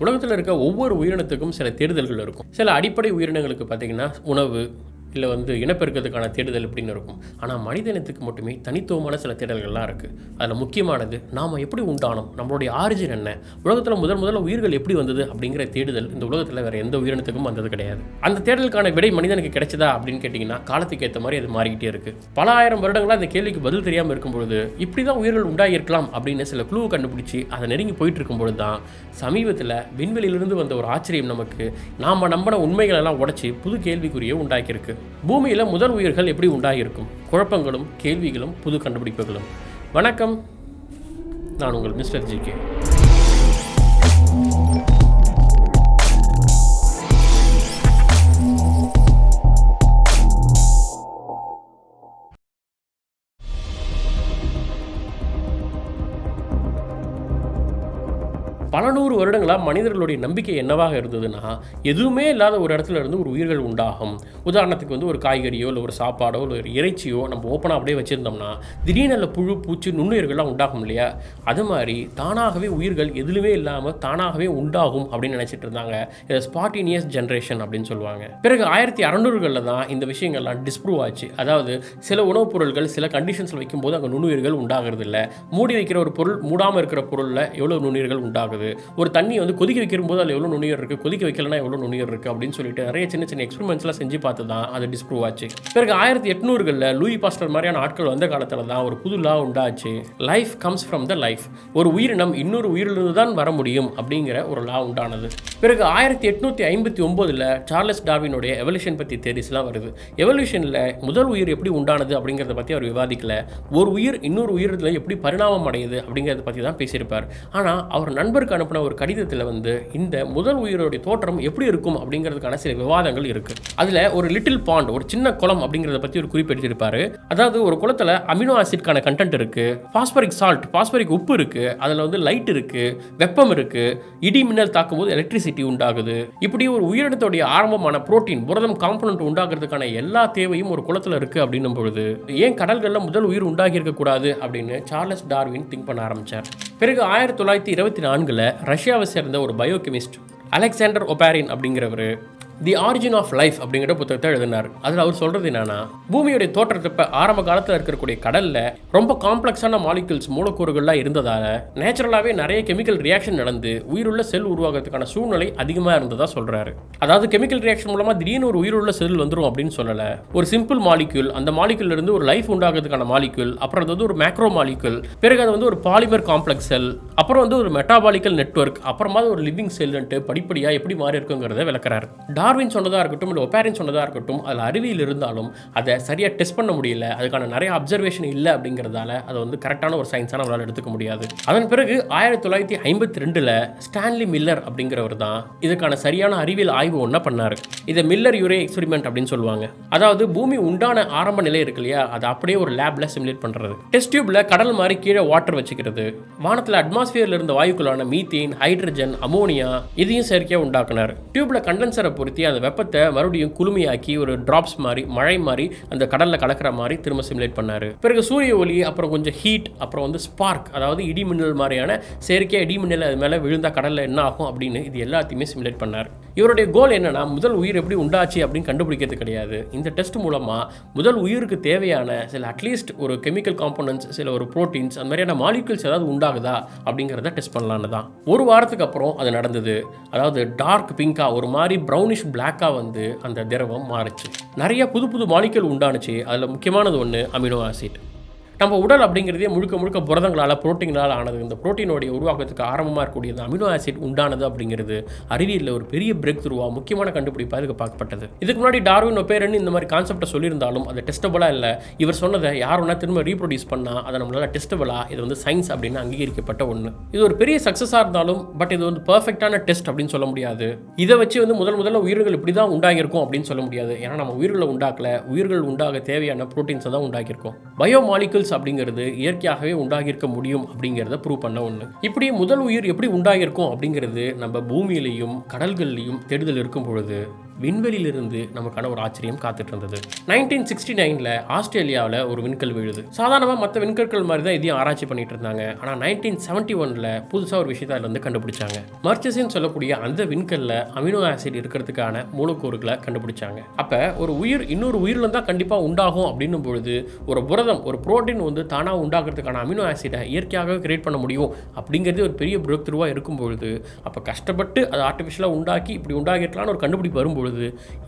உலகத்தில் இருக்க ஒவ்வொரு உயிரினத்துக்கும் சில தேடுதல்கள் இருக்கும். சில அடிப்படை உயிரினங்களுக்கு பார்த்தீங்கன்னா உணவு இல்லை இனப்பெருக்கத்துக்கான தேடுதல் இப்படின்னு இருக்கும். ஆனால் மனித இனத்துக்கு மட்டுமே தனித்துவமான சில தேடல்கள்லாம் இருக்குது. அதில் முக்கியமானது நாம் எப்படி உண்டானோம், நம்மளுடைய ஆரிஜின் என்ன, உலகத்தில் முதல்ல உயிர்கள் எப்படி வந்தது அப்படிங்கிற தேடுதல் இந்த உலகத்தில் வேறு எந்த உயிரினத்துக்கும் வந்தது கிடையாது. அந்த தேடலுக்கான விடை மனிதனுக்கு கிடைச்சதா அப்படின்னு கேட்டிங்கன்னா காலத்துக்கு ஏற்ற மாதிரி அது மாறிக்கிட்டே இருக்குது. பல ஆயிரம் வருடங்களாக அந்த கேள்விக்கு பதில் தெரியாமல் இருக்கும்பொழுது இப்படி தான் உயிர்கள் உண்டாகிருக்கலாம் அப்படின்னு சில குழுவை கண்டுபிடிச்சி அதை நெருங்கி போயிட்டு இருக்கும்பொழுது தான் சமீபத்தில் விண்வெளியிலிருந்து வந்த ஒரு ஆச்சரியம் நமக்கு நாம் நம்பின உண்மைகளெல்லாம் உடைச்சி புது கேள்விக்குறியை உண்டாக்கியிருக்கு. பூமியில் முதல் உயிர்கள் எப்படி உண்டாகியிருக்கும்? குழப்பங்களும் கேள்விகளும் புது கண்டுபிடிப்புகளும். வணக்கம், நான் உங்கள் மிஸ்டர் ஜிகே. பல நூறு வருடங்களாக மனிதர்களுடைய நம்பிக்கை என்னவாக இருந்ததுன்னா, எதுவுமே இல்லாத ஒரு இடத்துல இருந்து ஒரு உயிர்கள் உண்டாகும். உதாரணத்துக்கு ஒரு காய்கறியோ இல்லை ஒரு சாப்பாடோ இல்லை ஒரு இறைச்சியோ நம்ம ஓப்பனாக அப்படியே வச்சுருந்தோம்னா திடீர்னு புழு பூச்சி நுண்ணுயிர்கள்லாம் உண்டாகும் இல்லையா? அது மாதிரி தானாகவே உயிர்கள் எதுலுமே இல்லாமல் தானாகவே உண்டாகும் அப்படின்னு நினச்சிட்டு இருந்தாங்க. இதை ஸ்பான்டேனியஸ் ஜென்ரேஷன் அப்படின்னு சொல்லுவாங்க. பிறகு 1600களில் தான் இந்த விஷயங்கள்லாம் டிஸ்ப்ரூவ் ஆச்சு. அதாவது சில உணவுப் பொருட்கள் சில கண்டிஷன்ஸில் வைக்கும்போது அங்கே நுண்ணுயிர்கள் உண்டாகிறது இல்லை. மூடி வைக்கிற ஒரு பொருள் மூடாமல் இருக்கிற பொருளில் எவ்வளோ நுண்ணுயிர்கள் உண்டாகுது, ஒரு தண்ணி கொதிக்க வைக்கும் போது அதில் எவ்வளோ நுண்ணுயிர் இருக்குது, கொதிக்க வைக்கலன்னா எவ்வளோ நுண்ணுயிர் இருக்குது அப்படின்னு சொல்லிட்டு நிறைய சின்ன சின்ன எக்ஸ்பெரிமெண்ட்ஸ்லாம் செஞ்சு பார்த்து தான் அது டிஸ்ப்ரூவ் ஆச்சு. பிறகு 1800களில் லூயி பாஸ்டர் மாதிரியான ஆட்கள் வந்த காலத்தில் தான் ஒரு புது லா உண்டாச்சு. Life comes from the life. ஒரு உயிரினம் இன்னொரு உயிரிலிருந்து தான் வர முடியும் அப்படிங்கிற ஒரு லா உண்டானது. பிறகு 1859ல் சார்லஸ் டார்வினுடைய எவல்யூஷன் பற்றி தேரிஸ்லாம் வருது. எவல்யூஷனில் முதல் உயிர் எப்படி உண்டானது அப்படிங்கிறத பற்றி அவர் விவாதிக்கல. ஒரு உயிர் இன்னொரு உயிரில் எப்படி பரிணாமம் அடையுது அப்படிங்கிறத பற்றி தான் பேசியிருப்பார். ஆனால் அவர் நண்பருக்கு அனுப்பின ஒரு கடிதத்தில் இந்த முதல் உயிரோடைய தோற்றம் எப்படி இருக்கும் அப்படிங்கிறதுக்கான சில விவாதங்கள் இருக்கு. அதில் ஒரு லிட்டில் பாண்ட், ஒரு சின்ன குளம் அப்படிங்கிறத பற்றி ஒரு குறிப்பிட்டிருப்பாரு. அதாவது ஒரு குளத்தில் அமினோ ஆசிட்கான கண்டென்ட் இருக்கு, பாஸ்பரிக் சால்ட், பாஸ்பரிக் உப்பு இருக்கு, அதில் லைட் இருக்கு, வெப்பம் இருக்கு, இடி மின்னல் தாக்கும் போது எலக்ட்ரிசிட்டி உண்டாகுது. இப்படி ஒரு உயிரினத்துடைய ஆரம்பமான புரோட்டீன், புரதம் காம்பனன்ட் உண்டாகிறதுக்கான எல்லா தேவையும் ஒரு குளத்தில் இருக்கு அப்படின்னும் பொழுது ஏன் கடல்களில் முதல் உயிர் உண்டாகி இருக்கக்கூடாது அப்படின்னு சார்லஸ் டார்வின் திங்க் பண்ண ஆரம்பிச்சார். பிறகு 1924ல் ரஷ்யாவை சேர்ந்த ஒரு பயோகெமிஸ்ட் அலெக்சாண்டர் ஒபாரின் அப்படிங்கிறவர் தி ஆரிஜின் ஆஃப் லைஃப் அப்படிங்கிற புத்தகத்தை எழுதினார். அதில் அவர் சொல்கிறது என்னன்னா, பூமியுடைய தோற்றத்தப்ப ஆரம்ப காலத்தில் இருக்கக்கூடிய கடலில் ரொம்ப காம்ப்ளெக்ஸான மாலிகுல்ஸ், மூலக்கூறுகள்லாம் இருந்ததால் நேச்சுரலாகவே நிறைய கெமிக்கல் ரியாக்ஷன் நடந்து உயிருள்ள செல் உருவாகிறதுக்கான சூழ்நிலை அதிகமாக இருந்ததாக சொல்கிறாரு. அதாவது கெமிக்கல் ரியாக்ஷன் மூலமாக திடீர்னு ஒரு உயிருள்ள செல் வந்துடும் அப்படின்னு சொல்லலை. ஒரு சிம்பிள் மாலிக்யூல், அந்த மாலிகுல் இருந்து ஒரு லைஃப் உண்டாகிறதுக்கான மாலிகுல், அப்புறம் அது ஒரு மேக்ரோ மாலிகுல், பிறகு அது ஒரு பாலிமர் காம்ப்ளெக்ஸ் செல், அப்புறம் ஒரு மெட்டாபாலிக்கல் நெட்வொர்க், அப்புறமா ஒரு லிவிங் செல்ன்ட்டு படிப்படியாக எப்படி மாறி இருக்குங்கிறத விளக்குறாரு. டார்வின் சொன்னதாக இருக்கட்டும் இல்லை ஒபாரின் சொன்னதாக இருக்கட்டும், அதில் அறிவியல் இருந்தாலும் அதை சரியாக டெஸ்ட் பண்ண முடியல, அதுக்கான நிறைய அப்சர்வேஷன் இல்லை அப்படிங்கிறதால அதை கரெக்டான ஒரு சயின்ஸாக நம்மளால் எடுத்துக்க முடியாது. அதன் பிறகு 1952ல் ஸ்டான்லி மில்லர் அப்படிங்கிறவர் தான் இதுக்கான சரியான அறிவியல் ஆய்வு ஒன்றா பண்ணார். இதை மில்லர் யூரே எக்ஸ்பெரிமெண்ட் அப்படின்னு சொல்லுவாங்க. அதாவது பூமி உண்டான ஆரம்ப நிலை இருக்கு இல்லையா, அதை அப்படியே ஒரு லேப்ல சிமுலேட் பண்ணுறது. டெஸ்ட் டியூப்ல கடல் மாதிரி கீழே வாட்டர் வச்சுக்கிறது, வானத்தில் அட்மாஸ்பியர்ல இருந்த வாயுக்களான மீத்தேன், ஹைட்ரஜன், அமோனியா இதையும் செயற்கையாக உண்டாக்குனார். டியூப்ல கண்டென்சரை பொருத்தி அந்த வெப்பத்தை மறுபடியும் குளுமையாக்கி ஒரு டிராப்ஸ் மாதிரி, மழை மாதிரி அந்த கடலில் கலக்கிற மாதிரி திரும்ப சிமுலேட் பண்ணார். பிறகு சூரிய ஒளி, அப்புறம் கொஞ்சம் ஹீட், அப்புறம் ஸ்பார்க், அதாவது இடி மின்னல் மாதிரியான செயற்கையாக இடி மின்னல் அது மேலே விழுந்தா கடலில் என்ன ஆகும் அப்படின்னு இது எல்லாத்தையுமே சிமுலேட் பண்ணார். இவருடைய கோல் என்னன்னா, முதல் உயிர் எப்படி உண்டாச்சு அப்படின்னு கண்டுபிடிக்கிறது கிடையாது. இந்த டெஸ்ட் மூலமாக முதல் உயிருக்கு தேவையான சில அட்லீஸ்ட் ஒரு கெமிக்கல் காம்போனன்ட்ஸ், சில ஒரு ப்ரோட்டீன்ஸ், அந்த மாதிரியான மாலிகுல்ஸ் ஏதாவது உண்டாகுதா அப்படிங்கிறத டெஸ்ட் பண்ணலான்னு தான். ஒரு வாரத்துக்கு அப்புறம் அது நடந்தது. அதாவது டார்க் பிங்கா, ஒரு மாதிரி ப்ரௌனிஷ் பிளாக்காக அந்த திரவம் மாறுச்சு. நிறைய புது புது மாலிகுல் உண்டானுச்சு. அதில் முக்கியமானது ஒன்று அமினோ ஆசிட். நம்ம உடல் அப்படிங்கிறதே முழுக்க முழுக்க புரதங்களால், புரோட்டீன்களால் ஆனது. இந்த புரோட்டீனோடைய உருவாக்கத்துக்கு ஆரம்பமாக இருக்கக்கூடிய இந்த அமினோ ஆசிட் உண்டானது அப்படிங்கிறது அறிவியலில் ஒரு பெரிய பிரேக் த்ரூவா, முக்கியமான கண்டுபிடிப்பாக இதுக்கு பார்க்கப்பட்டது. இதுக்கு முன்னாடி டார்வின் ஒபேரன் இந்த மாதிரி கான்செப்டை சொல்லியிருந்தாலும் அது டெஸ்டபிளாக இல்லை. இவர் சொன்னதை யாருன்னா திரும்ப ரீப்ரொடியூஸ் பண்ணால் அதை நம்மளால் டெஸ்டபிளாக, இது சயின்ஸ் அப்படின்னு அங்கீகரிக்கப்பட்ட ஒன்று. இது ஒரு பெரிய சக்ஸஸாக இருந்தாலும் பட் இது பர்ஃபெக்டான டெஸ்ட் அப்படின்னு சொல்ல முடியாது. இதை வச்சு முதல்ல உயிர்கள் இப்படி தான் உண்டாகியிருக்கும் அப்படின்னு சொல்ல முடியாது. ஏன்னா நம்ம உயிர்களை உண்டாக்கல, உயிர்கள் உண்டாக தேவையான புரோட்டீன்ஸை தான் உண்டாக்கியிருக்கோம். பயோ மாலிகுல்ஸ் அப்படிங்கிறது இயற்கையாகவே உண்டாகியிருக்க முடியும் அப்படிங்கிறத ப்ரூவ் பண்ண ஒன்று. இப்படி முதல் உயிர் எப்படி உண்டாகியிருக்கும் அப்படிங்கிறது நம்ம பூமியிலையும் கடல்கள்லையும் தேடுதல் இருக்கும் பொழுது விண்வெளியிலிருந்து நமக்கான ஒரு ஆச்சரியம் காத்துட்டு இருந்தது. 1969ல் ஆஸ்திரேலியாவில் ஒரு விண்கல் விழுது. சாதாரணமாக மற்ற விண்கற்கள் மாதிரி தான் இதையும் ஆராய்ச்சி பண்ணிட்டு இருந்தாங்க. ஆனால் 1971ல் புதுசாக ஒரு விஷயத்தை அதில் வந்து கண்டுபிடிச்சாங்க. மர்ச்சசின்னு சொல்லக்கூடிய அந்த விண்கல்ல அமினோ ஆசிட் இருக்கிறதுக்கான மூலக்கூறுகளை கண்டுபிடிச்சாங்க. அப்போ ஒரு உயிர் இன்னொரு உயிரில தான் கண்டிப்பாக உண்டாகும் அப்படின்னும் பொழுது ஒரு புரதம் ஒரு புரோட்டீன் வந்து தானாக உண்டாகிறதுக்கான அமினோ ஆசிடை இயற்கையாகவே கிரியேட் பண்ண முடியும் அப்படிங்கிறது ஒரு பெரிய பிரேக் த்ரூவாக இருக்கும்பொழுது, அப்போ கஷ்டப்பட்டு அதை ஆர்டிஃபிஷியலாக உண்டாக்கி இப்படி உண்டாகிருக்கலாம்னு ஒரு கண்டுபிடிப்பு வரும்பொழுது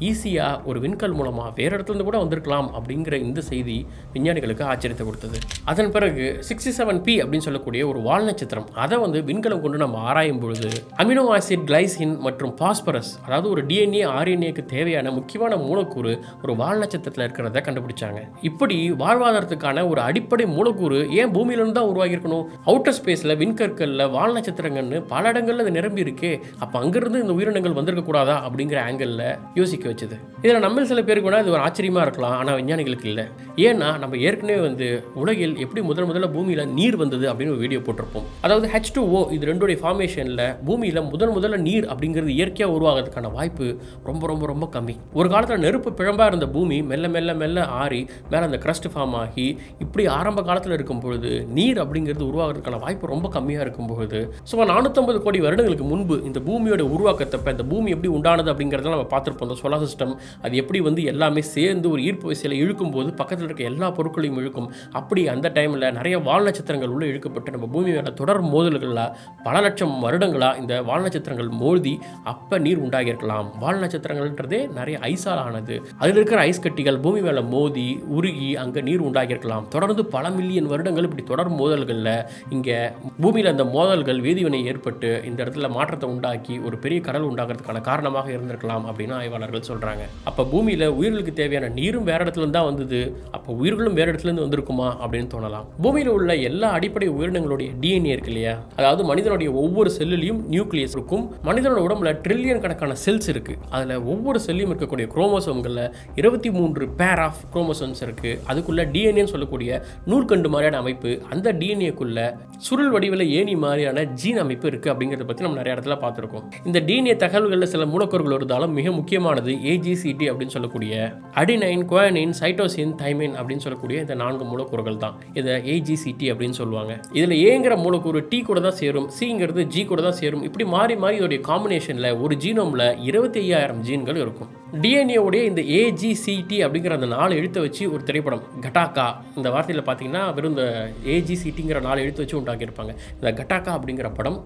ஈஸியாக ஒரு விண்கல் மூலமாக வேறு இடத்துலேருந்து கூட வந்திருக்கலாம் அப்படிங்கிற இந்த செய்தி விஞ்ஞானிகளுக்கு ஆச்சரியத்தை கொடுத்தது. அதன் பிறகு 67P அப்படின்னு சொல்லக்கூடிய ஒரு வால் நட்சத்திரம், அதை வந்து விண்கலம் கொண்டு நம்ம ஆராயும் பொழுது அமினோ ஆசிட், கிளைசின் மற்றும் பாஸ்பரஸ், அதாவது ஒரு டிஎன்ஏ ஆர்என்ஏக்கு தேவையான முக்கியமான மூலக்கூறு ஒரு வால் நட்சத்திரத்தில் இருக்கிறத கண்டுபிடிச்சாங்க. இப்படி வாழ்வாதாரத்துக்கான ஒரு அடிப்படை மூலக்கூறு ஏன் பூமியிலிருந்து தான் உருவாகியிருக்கணும்? அவுட்டர் ஸ்பேஸில் விண்கற்களில் வால் நட்சத்திரங்கள்னு பல இடங்களில் அது நிரம்பி இருக்கே, அப்போ அங்கிருந்து இந்த உயிரினங்கள் வந்திருக்க கூடாதா அப்படிங்கிற ஆங்கிளில் யோசிக்க வச்சுது. இதில் நம்ம சில பேருக்கு கூட இது ஒரு ஆச்சரியமாக இருக்கலாம், ஆனால் விஞ்ஞானிகளுக்கு இல்லை. ஏன்னா நம்ம ஏற்கனவே வந்து உலகில் எப்படி முதல்ல பூமியில் நீர் வந்தது அப்படின்னு ஒரு வீடியோ போட்டிருப்போம். அதாவது H2O இது ரெண்டுடைய ஃபார்மேஷனில் பூமியில் முதல்ல நீர் அப்படிங்கிறது இயற்கையாக உருவாகிறதுக்கான வாய்ப்பு ரொம்ப ரொம்ப ரொம்ப கம்மி. ஒரு காலத்தில் நெருப்பு பிழம்பாக இருந்த பூமி மெல்ல மெல்ல மெல்ல ஆறி மேலே அந்த கிரஸ்ட் ஃபார்ம் ஆகி இப்படி ஆரம்ப காலத்தில் இருக்கும் பொழுது நீர் அப்படிங்கிறது உருவாகிறதுக்கான வாய்ப்பு ரொம்ப கம்மியாக இருக்கும் பொழுது சுமார் 450 கோடி வருடங்களுக்கு முன்பு இந்த பூமியோட உருவாக்கத்தப்ப இந்த பூமி எப்படி உண்டானது அப்படிங்கிறதெல்லாம் நம்ம பார்த்துருப்போம். இந்த சோலார் சிஸ்டம் அது எப்படி வந்து எல்லாமே சேர்ந்து ஒரு ஈர்ப்பு விசையில் இழுக்கும் போது பக்கத்தில் இருக்க எல்லா பொருட்களையும் இழுக்கும். அப்படி அந்த டைமில் நிறைய வால் நட்சத்திரங்கள் உள்ள இழுக்கப்பட்டு நம்ம பூமி மேலே தொடர் மோதல்களில் பல லட்சம் வருடங்களாக இந்த வால் நட்சத்திரங்கள் மோதி அப்போ நீர் உண்டாகியிருக்கலாம். வால் நட்சத்திரங்கள்ன்றதே நிறைய ஐஸால் ஆனது. அதில் இருக்கிற ஐஸ் கட்டிகள் பூமி மேலே மோதி உருகி அங்கே நீர் உண்டாகியிருக்கலாம். தொடர்ந்து பல மில்லியன் வருடங்கள் இப்படி தொடர் மோதல்களில் இங்கே பூமியில் அந்த மோதல்கள் வேதிவினை ஏற்பட்டு இந்த இடத்துல மாற்றத்தை உண்டாக்கி ஒரு பெரிய கடல் உண்டாகிறதுக்கான காரணமாக இருந்திருக்கலாம் அப்படின்னு ஆய்வாளர்கள் சொல்கிறாங்க. அப்போ பூமியில் உயிர்களுக்கு தேவையான நீரும் வேறு இடத்துலேருந்து தான் வந்தது. அப்போ உயிர்களும் வேறு இடத்துலேருந்து வந்திருக்குமா அப்படின்னு தோணலாம். பூமியில் உள்ள எல்லா அடிப்படை உயிரினங்களுடைய டிஎன்ஏ இருக்கு இல்லையா, அதாவது மனிதனுடைய ஒவ்வொரு செல்லுலையும் நியூக்ளியஸ் இருக்கும். மனிதனோட உடம்புல ட்ரில்லியன் கணக்கான செல்ஸ் இருக்குது. அதில் ஒவ்வொரு செல்லையும் இருக்கக்கூடிய குரோமோசோம்களில் 23 பேர் ஆஃப் குரோமோசோம்ஸ் இருக்குது. அதுக்குள்ளே டிஎன்ஏன்னு சொல்லக்கூடிய நூற்கண்டு மாதிரியான அமைப்பு, அந்த டிஎன்ஏக்குள்ள சுருள் வடிவில் ஏணி மாதிரியான ஜீன் அமைப்பு இருக்குது அப்படிங்கிறத பற்றி நம்ம நிறைய இடத்துல பார்த்துருக்கோம். இந்த டிஎன்ஏ தகவல்களில் சில மூலக்கூறுகள் இருந்தாலும் மிக முக்கியமானது AGCT அப்படின்னு சொல்லக்கூடிய அடினைன், குவானின், சைட்டோசின், தைமின் அப்படின்னு சொல்லக்கூடிய இந்த 4 மூலக்கூறுகள் தான். இதை AGCT அப்படின்னு சொல்லுவாங்க. இதில் ஏங்கிற மூலக்கூறு T கூட தான் சேரும், Cங்கிறது G கூட தான் சேரும். இப்படி மாறி மாறி இதோடைய காம்பினேஷனில் ஒரு ஜீனோமில் 25,000 ஜீன்கள் இருக்கும். டிஎன்ஏ உடைய இந்த AGCT அப்படிங்கிற அந்த 4 எழுத்தை வச்சு ஒரு திரைப்படம் கட்டாக்கா, இந்த வார்த்தையில் பார்த்தீங்கன்னா வெறும் இந்த AGCTங்கிற 4 எழுத்து வச்சு உண்டாக்கியிருப்பாங்க. இந்த கட்டாக்கா அப்படிங்கிற படம்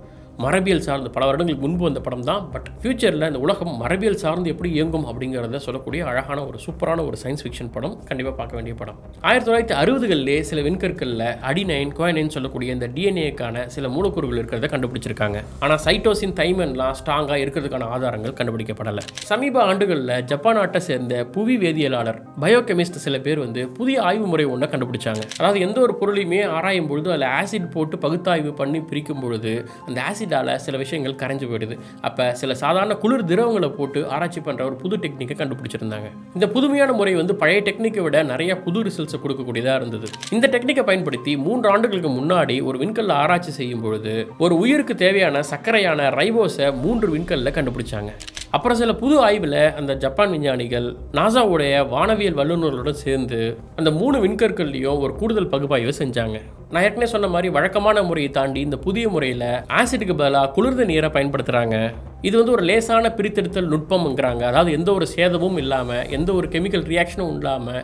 மரபியல் சார்ந்து பல வருடங்களுக்கு முன்பு வந்த படம் தான். பட் ஃபியூச்சரில் இந்த உலகம் மரபியல் சார்ந்து எப்படி இயங்கும் அப்படிங்கிறத சொல்லக்கூடிய அழகான ஒரு சூப்பரான ஒரு சயின்ஸ் ஃபிக்ஷன் படம், கண்டிப்பாக பார்க்க வேண்டிய படம். 1960களிலே சில விண்கற்களில் அடினைன், குவானின் சொல்லக்கூடிய இந்த டிஎன்ஏக்கான சில மூலக்கூறுகள் இருக்கிறத கண்டுபிடிச்சிருக்காங்க. ஆனால் சைட்டோசின், தைமன்லாம் ஸ்ட்ராங்காக இருக்கிறதுக்கான ஆதாரங்கள் கண்டுபிடிக்கப்படலை. சமீப ஆண்டுகளில் ஜப்பான் நாட்டை சேர்ந்த புவி வேதியியலாளர் பயோகெமிஸ்ட் சில பேர் வந்து புதிய ஆய்வு முறை ஒன்றை கண்டுபிடிச்சாங்க. அதாவது எந்த ஒரு பொருளையுமே ஆராயும் பொழுது அதில் ஆசிட் போட்டு பகுத்தாய்வு பண்ணி பிரிக்கும் பொழுது அந்த ஆசிட் சில விஷயங்கள் கரைஞ்சு போயிடுது. அப்போ சில சாதாரண குளிர் திரவங்களை போட்டு ஆராய்ச்சி பண்ணுற ஒரு புது டெக்னிக்கை கண்டுபிடிச்சிருந்தாங்க. இந்த புதுமையான முறை வந்து பழைய டெக்னிக்கை விட நிறைய புது ரிசல்ட்ஸை கொடுக்கக்கூடியதாக இருந்தது. இந்த டெக்னிக்கை பயன்படுத்தி 3 ஆண்டுகளுக்கு முன்னாடி ஒரு விண்கல்ல ஆராய்ச்சி செய்யும் பொழுது ஒரு உயிருக்கு தேவையான சர்க்கரையான ரைபோஸை 3 விண்கல்ல கண்டுபிடிச்சாங்க. அப்புறம் சில புது ஆய்வில் அந்த ஜப்பான் விஞ்ஞானிகள் நாசாவுடைய வானவியல் வல்லுநர்களுடன் சேர்ந்து அந்த 3 விண்கற்கள்லையும் ஒரு கூடுதல் பகுப்பாய்வு செஞ்சாங்க. நான் ஏற்கனவே சொன்ன மாதிரி வழக்கமான முறையை தாண்டி இந்த புதிய முறையில் ஆசிட்டுக்கு பதிலாக குளிர்ந்த நீரை பயன்படுத்துகிறாங்க. இது வந்து ஒரு லேசான பிரித்தெடுத்தல் நுட்பம்ங்கிறாங்க. அதாவது எந்த ஒரு சேதமும் இல்லாமல் எந்த ஒரு கெமிக்கல் ரியாக்ஷனும் இல்லாமல்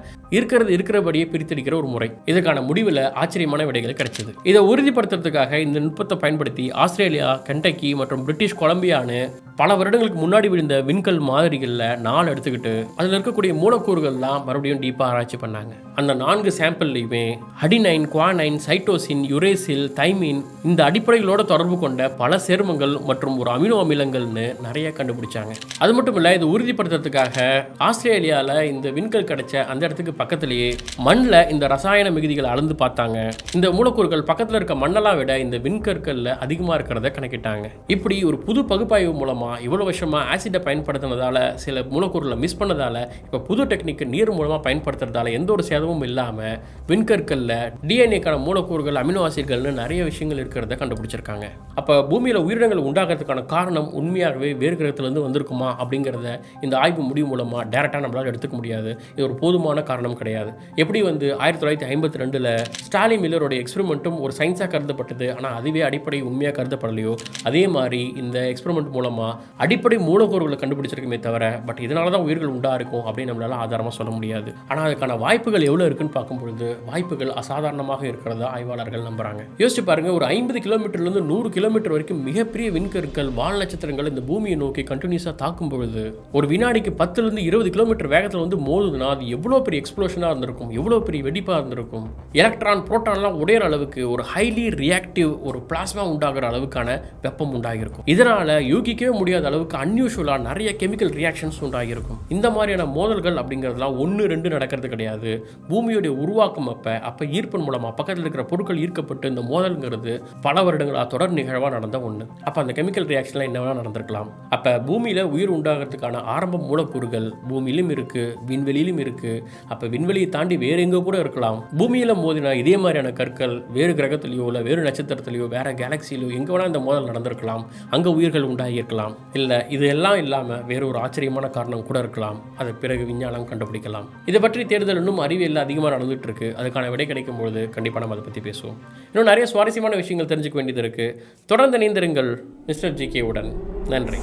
இருக்கிறபடியே பிரித்தெடுக்கிற ஒரு முறை. இதுக்கான முடிவில் ஆச்சரியமான விடைகள் கிடைச்சது. இதை உறுதிப்படுத்துறதுக்காக இந்த நுட்பத்தை பயன்படுத்தி ஆஸ்திரேலியா, கென்டக்கி மற்றும் பிரிட்டிஷ் கொலம்பியான்னு பல வருடங்களுக்கு முன்னாடி விழுந்த விண்கல் மாதிரிகளில் 4 எடுத்துக்கிட்டு அதில் இருக்கக்கூடிய மூலக்கூறுகள்லாம் மறுபடியும் டீப்பாக ஆராய்ச்சி பண்ணாங்க. அந்த 4 சாம்பிள்லையுமே adenine, guanine, cytosine, uracil, thymine இந்த அடிப்படைகளோட தொடர்பு கொண்ட பல சேர்மங்கள் மற்றும் ஒரு அமினோ அமிலங்கள்னு நிறைய கண்டுபிடிச்சாங்க. அது மட்டும் இல்லை, இது உறுதிப்படுத்துறதுக்காக ஆஸ்திரேலியாவில் இந்த விண்கல் கிடைச்ச அந்த இடத்துக்கு பக்கத்திலேயே மண்ணில் இந்த ரசாயன மிகுதிகளை அளந்து பார்த்தாங்க. இந்த மூலக்கூறுகள் பக்கத்தில் இருக்க மண்ணெல்லாம் விட இந்த விண்கற்களில் அதிகமாக இருக்கிறத கணக்கிட்டாங்க. இப்படி ஒரு புது பகுப்பாய்வு மூலமாக இவ்வளோ வருஷமாக ஆசிட்டை பயன்படுத்தினதால சில மூலக்கூறுகளை மிஸ் பண்ணதால இப்போ புது டெக்னிக் நீர் மூலமாக பயன்படுத்துறதால எந்த ஒரு சேதமும் இல்லாமல் விண்கற்களில் டிஎன்ஏக்கான மூலக்கூறுகள், அமினோ ஆசிட்கள்னு நிறைய விஷயங்கள் இருக்கிறத கண்டுபிடிச்சிருக்காங்க. அப்போ பூமியில் உயிரினங்கள் உண்டாகிறதுக்கான காரணம் உண்மையாக உண்மையாகவே வேறு கிரகத்திலேருந்து வந்திருக்குமா அப்படிங்கிறத இந்த ஆய்வு முடிவு மூலமாக டேரெக்டாக நம்மளால் எடுத்துக்க முடியாது. இது ஒரு போதுமான காரணம் கிடையாது. எப்படி 1952 ஸ்டாலி மில்லரோட எக்ஸ்பெரிமெண்ட்டும் ஒரு சயின்ஸாக கருதப்பட்டது, ஆனால் அதுவே அடிப்படை உண்மையாக கருதப்படலையோ, அதே மாதிரி இந்த எக்ஸ்பெரிமெண்ட் மூலமாக அடிப்படை மூலக்கூறுகளை கண்டுபிடிச்சிருக்குமே தவிர, பட் இதனால தான் உயிர்கள் உண்டாக இருக்கும் அப்படின்னு நம்மளால் ஆதாரமாக சொல்ல முடியாது. ஆனால் அதுக்கான வாய்ப்புகள் எவ்வளோ இருக்குன்னு பார்க்கும்பொழுது வாய்ப்புகள் அசாதாரணமாக இருக்கிறதா ஆய்வாளர்கள் நம்புறாங்க. யோசிச்சு பாருங்க, ஒரு 50 கிலோமீட்டர்லேருந்து 100 கிலோமீட்டர் வரைக்கும் மிகப்பெரிய விண்கற்கள் வால் நட்சத்திரங்கள் இந்த பூமியை நோக்கி கண்டினியூஸாக தாக்கும் பொழுது ஒரு வினாடிக்கு 10 to 20 கிலோமீட்டர் வேகத்தில் மோதுதுன்னா அது எவ்வளோ பெரிய எக்ஸ்ப்ளோஷனாக இருந்திருக்கும், எவ்வளோ பெரிய வெடிப்பாக இருந்திருக்கும். எலக்ட்ரான் புரோட்டான்லாம் உடையிற அளவுக்கு ஒரு ஹைலி ரியாக்டிவ் ஒரு பிளாஸ்மா உண்டாகிற அளவுக்கான வெப்பம் உண்டாகிருக்கும். இதனால யூகிக்கவே முடியாத அளவுக்கு அன்யூஷுவலாக நிறைய கெமிக்கல் ரியாக்ஷன்ஸ் உண்டாகிருக்கும். இந்த மாதிரியான மோதல்கள் அப்படிங்கிறதுலாம் 1-2 நடக்கிறது கிடையாது. பூமியுடைய உருவாக்கம் அப்போ ஈர்ப்பின் மூலமாக பக்கத்தில் இருக்கிற பொருட்கள் ஈர்க்கப்பட்டு இந்த மோதல்ங்கிறது பல வருடங்களாக தொடர் நிகழ்வாக நடந்த ஒன்று. அப்போ அந்த கெமிக்கல் ரியாக்ஷன்லாம் என்ன வேணால் நடந்திருக்கலாம். அப்போ பூமியில் உயிர் உண்டாகிறதுக்கான ஆரம்ப மூலக்கூறுகள் பூமியிலும் இருக்குது, விண்வெளியிலும் இருக்குது. அப்போ விண்வெளியை தாண்டி வேறு எங்கே கூட இருக்கலாம். பூமியில் மோதினா இதே மாதிரியான கற்கள் வேறு கிரகத்திலேயோ இல்லை வேறு நட்சத்திரத்திலேயோ வேறு கேலக்சியிலோ எங்கே வேணால் இந்த மோதல் நடந்திருக்கலாம். அங்கே உயிர்கள் உண்டாகியிருக்கலாம். இல்லை இது எல்லாம் இல்லாமல் வேறு ஒரு ஆச்சரியமான காரணம் கூட இருக்கலாம். அதை பிறகு விஞ்ஞானம் கண்டுபிடிக்கலாம். இதை பற்றி தேடுதல் இன்னும் அறிவியல் அதிகமாக நடந்துகிட்டு இருக்கு. அதுக்கான விடை கிடைக்கும் பொழுது கண்டிப்பாக நம்ம அதை பற்றி பேசுவோம். இன்னும் நிறைய சுவாரஸ்யமான விஷயங்கள் தெரிஞ்சுக்க வேண்டியது இருக்குது. தொடர்ந்து இணைந்திருங்கள் மிஸ்டர் ஜிகே உடன். நன்றி.